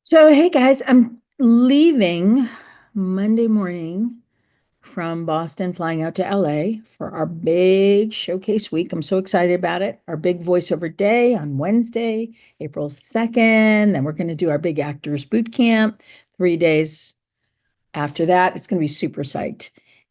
So, hey guys, I'm leaving Monday morning from Boston, flying out to LA for our big showcase week. I'm so excited about it. Our big voiceover day on Wednesday, April 2nd. Then we're going to do our big actors boot camp 3 days after that. It's going to be super psyched.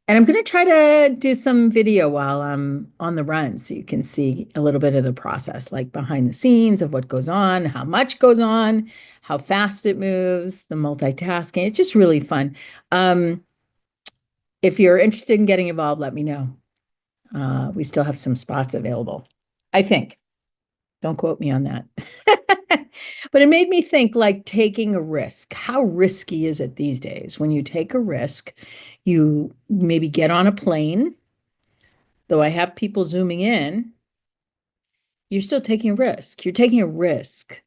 And I'm going to try to do some video while I'm on the run so you can see a little bit of the process, like behind the scenes of what goes on, how much goes on, how fast it moves, the multitasking. It's just really fun. Um, if you're interested in getting involved, let me know. We still have some spots available, I think. Don't quote me on that. But it made me think like taking a risk. How risky is it these days? When you take a risk, you maybe get on a plane, though I have people zooming in, you're still taking a risk. You're taking a risk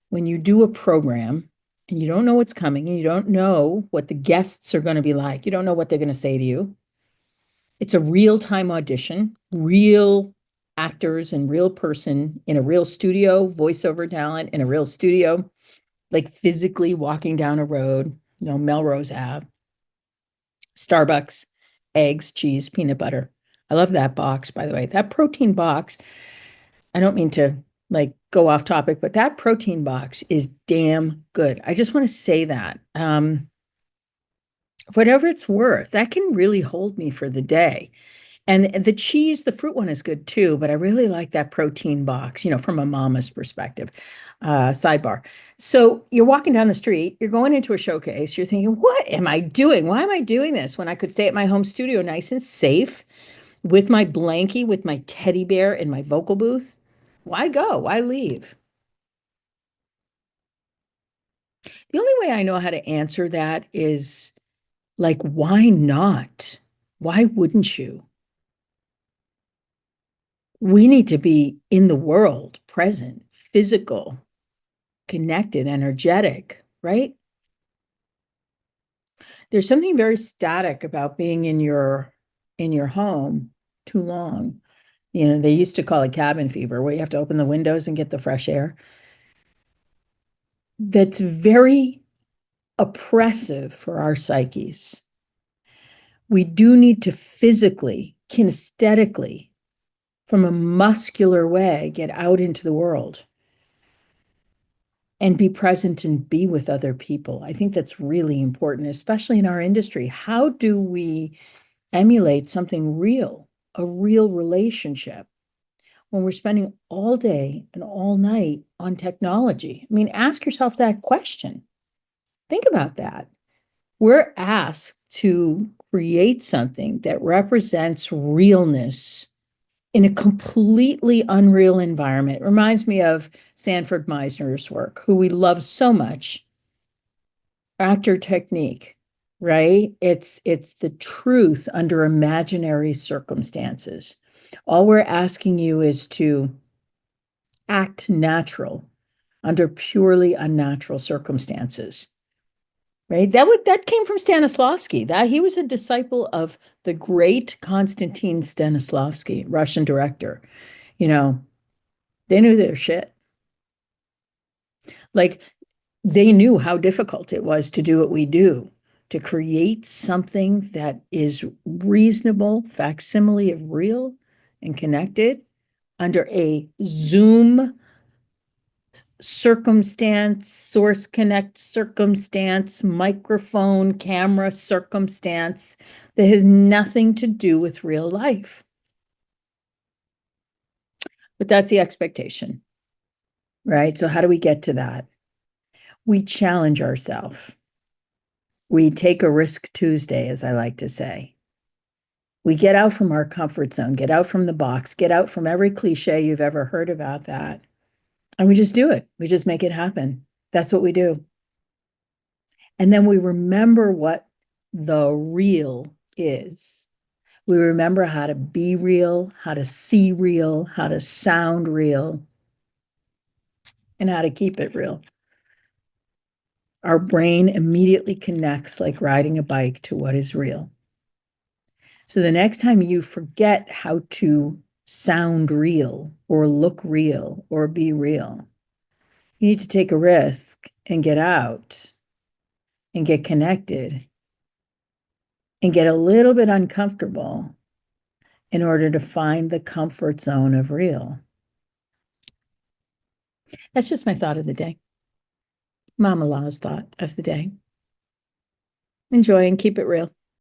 when you do a program and you don't know what's coming and you don't know what the guests are going to be like. You don't know what they're going to say to you. It's a real-time audition, real actors and real person in a real studio, voiceover talent in a real studio, like physically walking down a road, Melrose Ave, Starbucks, eggs, cheese, peanut butter. I love that box, by the way. That protein box, I don't mean to like go off topic, but that protein box is damn good. I just want to say that. Whatever it's worth, that can really hold me for the day. And the cheese, the fruit one is good too, but I really like that protein box, from a mama's perspective. Sidebar. So you're walking down the street, you're going into a showcase, you're thinking, what am I doing? Why am I doing this when I could stay at my home studio nice and safe with my blankie, with my teddy bear in my vocal booth? Why go? Why leave? The only way I know how to answer that is like, why not? Why wouldn't you? We need to be in the world, present, physical, connected, energetic, right? There's something very static about being in your home too long. They used to call it cabin fever, where you have to open the windows and get the fresh air. That's very oppressive for our psyches. We do need to physically, kinesthetically, from a muscular way, get out into the world and be present and be with other people. I think that's really important, especially in our industry. How do we emulate something real, a real relationship, when we're spending all day and all night on technology? I mean, ask yourself that question. Think about that. We're asked to create something that represents realness in a completely unreal environment. It reminds me of Sanford Meisner's work, who we love so much. Actor technique, right? It's the truth under imaginary circumstances. All we're asking you is to act natural under purely unnatural circumstances. Right? That came from Stanislavski. That he was a disciple of the great Konstantin Stanislavski, Russian director. You know, they knew their shit. Like they knew how difficult it was to do what we do, to create something that is reasonable, facsimile of real and connected under a Zoom circumstance, source connect circumstance, microphone, camera circumstance that has nothing to do with real life. But that's the expectation, right? So, how do we get to that? We challenge ourselves. We take a risk Tuesday, as I like to say. We get out from our comfort zone, get out from the box, get out from every cliche you've ever heard about that. And we just do it. We just make it happen. That's what we do. And then we remember what the real is. We remember how to be real, how to see real, how to sound real, and how to keep it real. Our brain immediately connects like riding a bike to what is real. So the next time you forget how to sound real or look real or be real, you need to take a risk and get out and get connected and get a little bit uncomfortable in order to find the comfort zone of real. That's just my thought of the day. Mama Law's thought of the day. Enjoy and keep it real.